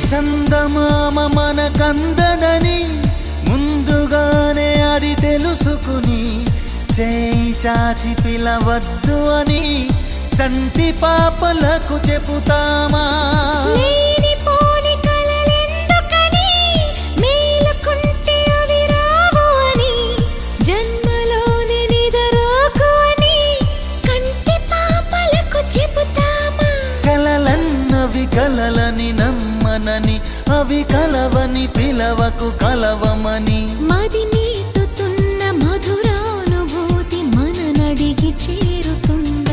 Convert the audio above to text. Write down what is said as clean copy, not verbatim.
చందమామ మనకందదని ముందుగానే అది తెలుసుకుని చేయి చాచి పిలవద్దు అని చంటి పాపలకు చెబుతామా? లేనిపోని కలలెందుకని మేలుకుంటే అవి రావు అని జన్మలోని నిదరోకు అని కంటి పాపలకు చెబుతామా? కలలన్నవి కలలని నమ్మనని అవి కలవని పిలవకు కలవమని మది మీటుతున్న మధురానుభూతి మననడిగి చేరుతుంది.